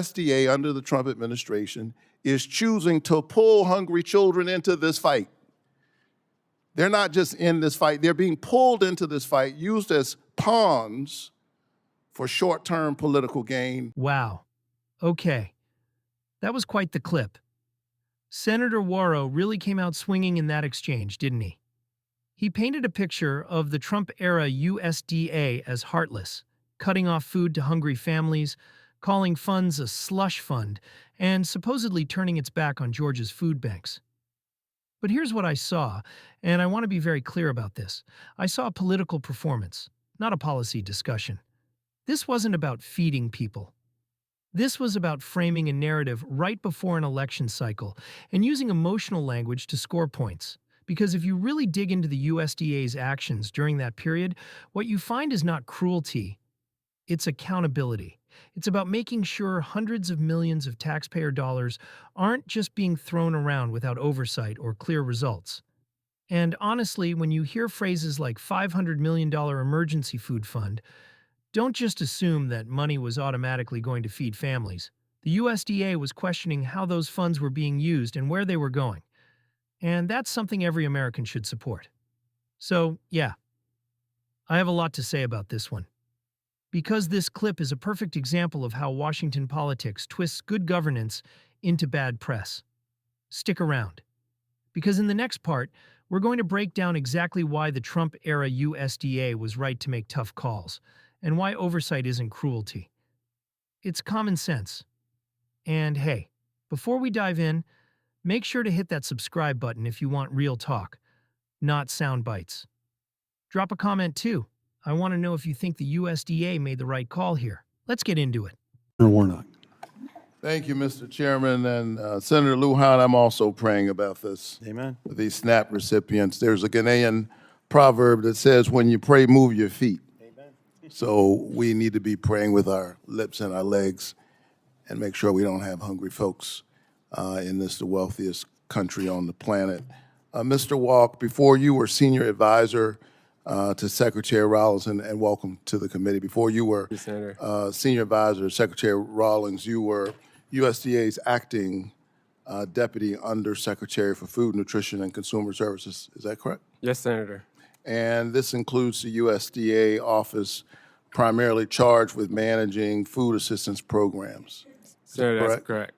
USDA under the Trump administration is choosing to pull hungry children into this fight. They're not just in this fight, they're being pulled into this fight, used as pawns for short-term political gain. Wow. Okay. That was quite the clip. Senator Waro really came out swinging in that exchange, didn't he? He painted a picture of the Trump-era USDA as heartless, cutting off food to hungry families, calling funds a slush fund, and supposedly turning its back on Georgia's food banks. But here's what I saw, and I want to be very clear about this. I saw a political performance, not a policy discussion. This wasn't about feeding people. This was about framing a narrative right before an election cycle and using emotional language to score points. Because if you really dig into the USDA's actions during that period, what you find is not cruelty, it's accountability. It's about making sure hundreds of millions of taxpayer dollars aren't just being thrown around without oversight or clear results. And honestly, when you hear phrases like $500 million emergency food fund, don't just assume that money was automatically going to feed families. The USDA was questioning how those funds were being used and where they were going. And that's something every American should support. So, yeah, I have a lot to say about this one. Because this clip is a perfect example of how Washington politics twists good governance into bad press. Stick around. Because in the next part, we're going to break down exactly why the Trump-era USDA was right to make tough calls, and why oversight isn't cruelty. It's common sense. And hey, before we dive in, make sure to hit that subscribe button if you want real talk, not sound bites. Drop a comment too. I want to know if you think the USDA made the right call here. Let's get into it. Senator Warnock. Thank you, Mr. Chairman. And Senator Lujan, I'm also praying about this. Amen. These SNAP recipients. There's a Ghanaian proverb that says, when you pray, move your feet. Amen. So we need to be praying with our lips and our legs and make sure we don't have hungry folks in this, the wealthiest country on the planet. Mr. Walk, before you were senior advisor to Secretary Rawlings, and welcome to the committee. Before you were senior advisor to Secretary Rawlings, you were USDA's acting Deputy Undersecretary for Food, Nutrition, and Consumer Services. Is that correct? Yes, Senator. And this includes the USDA office primarily charged with managing food assistance programs. Senator, that's correct.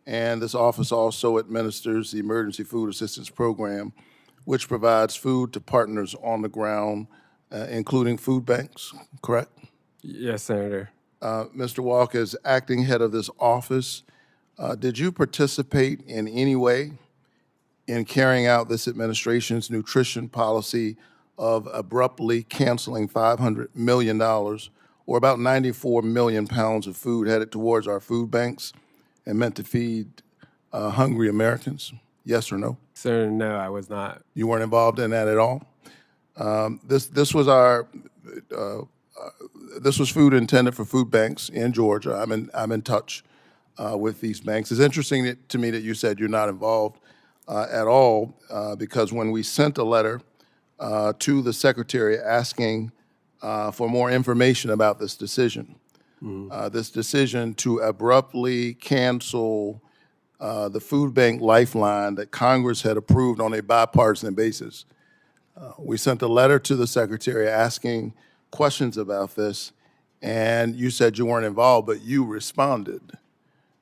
And this office also administers the Emergency Food Assistance Program, which provides food to partners on the ground, including food banks, correct? Yes, Senator. Mr. Walk, as acting head of this office, did you participate in any way in carrying out this administration's nutrition policy of abruptly canceling $500 million, or about 94 million pounds of food headed towards our food banks and meant to feed hungry Americans? Yes or no? Senator, no, I was not. You weren't involved in that at all? This was food intended for food banks in Georgia. I'm in touch with these banks. It's interesting to me that you said you're not involved at all, because when we sent a letter to the Secretary asking for more information about this decision, this decision to abruptly cancel the food bank lifeline that Congress had approved on a bipartisan basis. We sent a letter to the Secretary asking questions about this, and you said you weren't involved, but you responded.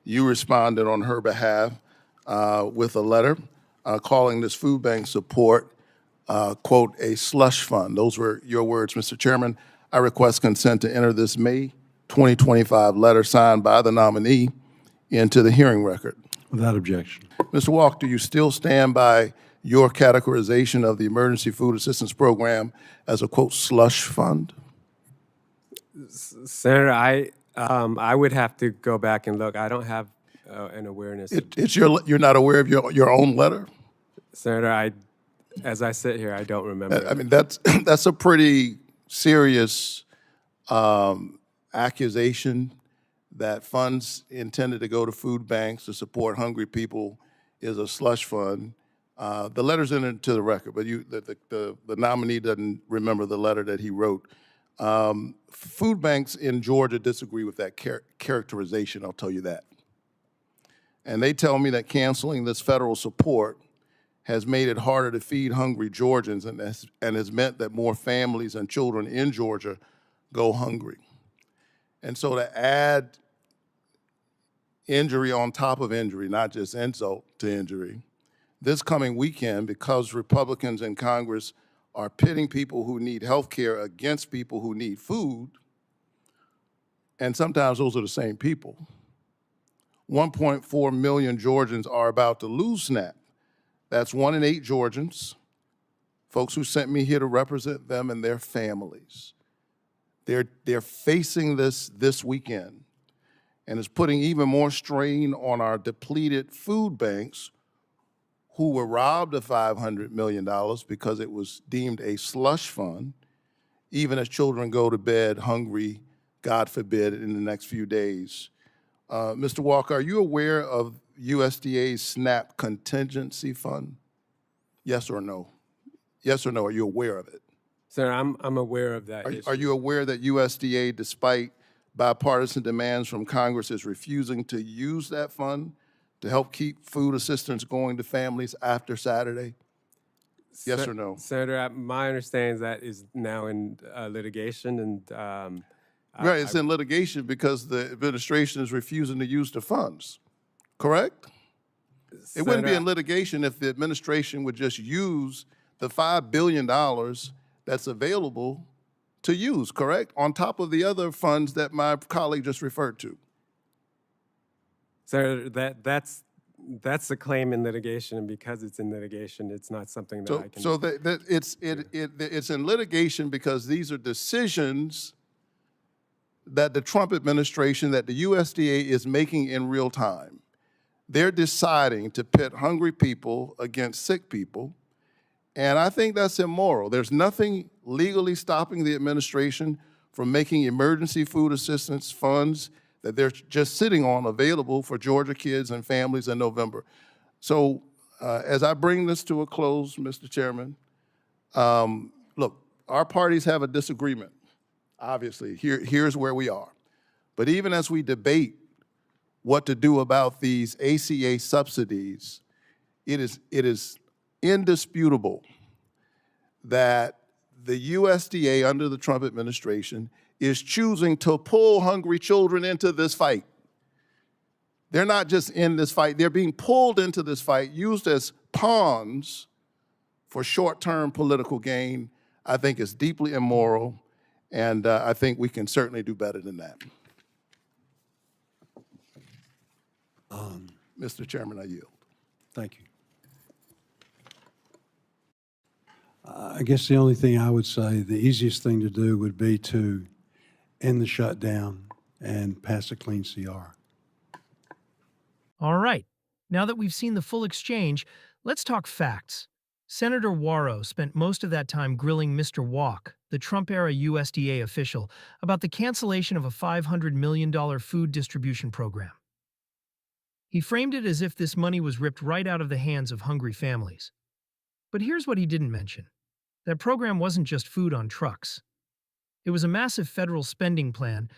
You responded on her behalf with a letter calling this food bank support, quote, a slush fund. Those were your words, Mr. Chairman. I request consent to enter this May 2025 letter signed by the nominee into the hearing record. Without objection. Mr. Walk, do you still stand by your categorization of the Emergency Food Assistance Program as a, quote, slush fund? Senator, I would have to go back and look. I don't have an awareness. You're not aware of your own letter? Senator, as I sit here, I don't remember. I mean, that's a pretty serious accusation that funds intended to go to food banks to support hungry people is a slush fund. The letter's entered to the record, but the nominee doesn't remember the letter that he wrote Food banks in Georgia disagree with that characterization, I'll tell you that. And they tell me that canceling this federal support has made it harder to feed hungry Georgians and has meant that more families and children in Georgia go hungry. And so to add injury on top of injury, not just insult to injury, this coming weekend, because Republicans in Congress are pitting people who need health care against people who need food, and sometimes those are the same people. 1.4 million Georgians are about to lose SNAP. That's 1 in 8 Georgians, folks who sent me here to represent them and their families. They're facing this weekend, and it's putting even more strain on our depleted food banks who were robbed of $500 million because it was deemed a slush fund, even as children go to bed hungry, God forbid, in the next few days. Mr. Walker, are you aware of USDA's SNAP contingency fund? Yes or no? Yes or no, are you aware of it? Sir, I'm aware of that issue. Are you aware that USDA, despite bipartisan demands from Congress, is refusing to use that fund to help keep food assistance going to families after Saturday? Yes or no? Senator, my understanding is that is now in litigation, and Right, it's in litigation because the administration is refusing to use the funds, correct? It wouldn't be in litigation if the administration would just use the $5 billion that's available to use, correct? On top of the other funds that my colleague just referred to. Sir, that's a claim in litigation, and because it's in litigation, it's not something that I can. So it's in litigation because these are decisions that the Trump administration, that the USDA is making in real time. They're deciding to pit hungry people against sick people, and I think that's immoral. There's nothing legally stopping the administration from making emergency food assistance funds that they're just sitting on available for Georgia kids and families in November. So as I bring this to a close, Mr. Chairman, look, our parties have a disagreement. Obviously, here's where we are. But even as we debate what to do about these ACA subsidies, it is indisputable that the USDA under the Trump administration is choosing to pull hungry children into this fight. They're not just in this fight, they're being pulled into this fight, used as pawns for short-term political gain. I think it's deeply immoral. And I think we can certainly do better than that. Mr. Chairman, I yield. Thank you. I guess the only thing I would say, the easiest thing to do would be to end the shutdown and pass a clean CR. All right. Now that we've seen the full exchange, let's talk facts. Senator Waro spent most of that time grilling Mr. Walk, the Trump-era USDA official, about the cancellation of a $500 million food distribution program. He framed it as if this money was ripped right out of the hands of hungry families. But here's what he didn't mention. That program wasn't just food on trucks. It was a massive federal spending plan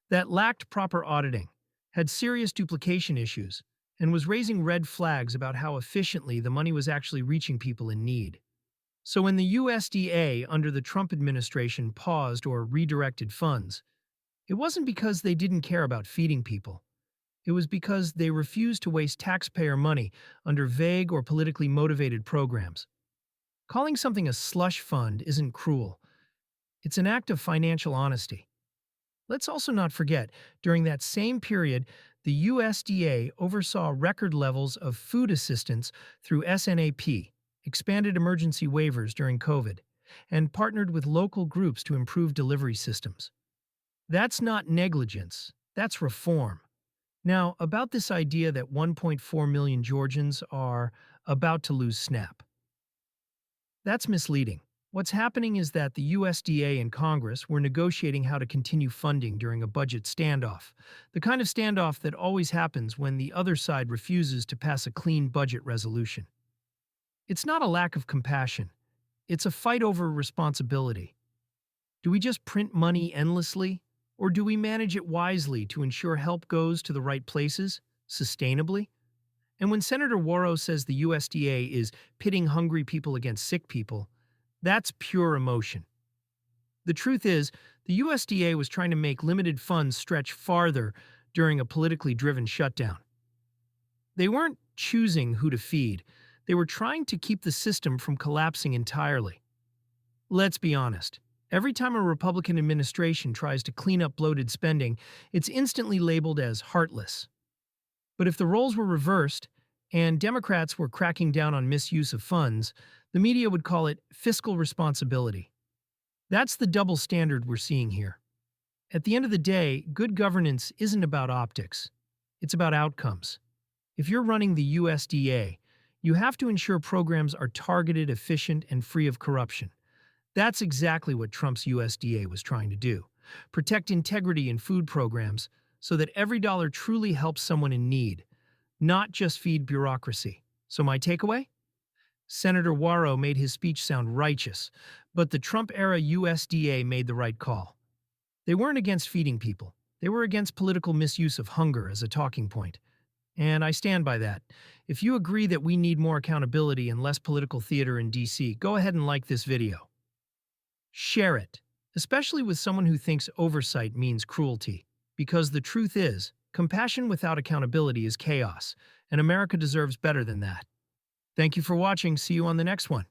that lacked proper auditing, had serious duplication issues, and was raising red flags about how efficiently the money was actually reaching people in need. So when the USDA under the Trump administration paused or redirected funds, it wasn't because they didn't care about feeding people. It was because they refused to waste taxpayer money under vague or politically motivated programs. Calling something a slush fund isn't cruel. It's an act of financial honesty. Let's also not forget, during that same period, the USDA oversaw record levels of food assistance through SNAP, expanded emergency waivers during COVID, and partnered with local groups to improve delivery systems. That's not negligence, that's reform. Now, about this idea that 1.4 million Georgians are about to lose SNAP. That's misleading. What's happening is that the USDA and Congress were negotiating how to continue funding during a budget standoff, the kind of standoff that always happens when the other side refuses to pass a clean budget resolution. It's not a lack of compassion. It's a fight over responsibility. Do we just print money endlessly? Or do we manage it wisely to ensure help goes to the right places, sustainably? And when Senator Waro says the USDA is pitting hungry people against sick people, that's pure emotion. The truth is, the USDA was trying to make limited funds stretch farther during a politically driven shutdown. They weren't choosing who to feed, they were trying to keep the system from collapsing entirely. Let's be honest. Every time a Republican administration tries to clean up bloated spending, it's instantly labeled as heartless. But if the roles were reversed, and Democrats were cracking down on misuse of funds, the media would call it fiscal responsibility. That's the double standard we're seeing here. At the end of the day, good governance isn't about optics. It's about outcomes. If you're running the USDA, you have to ensure programs are targeted, efficient, and free of corruption. That's exactly what Trump's USDA was trying to do. Protect integrity in food programs so that every dollar truly helps someone in need, not just feed bureaucracy. So my takeaway? Senator Waro made his speech sound righteous, but the Trump-era USDA made the right call. They weren't against feeding people. They were against political misuse of hunger as a talking point. And I stand by that. If you agree that we need more accountability and less political theater in D.C., go ahead and like this video. Share it, especially with someone who thinks oversight means cruelty. Because the truth is, compassion without accountability is chaos, and America deserves better than that. Thank you for watching. See you on the next one.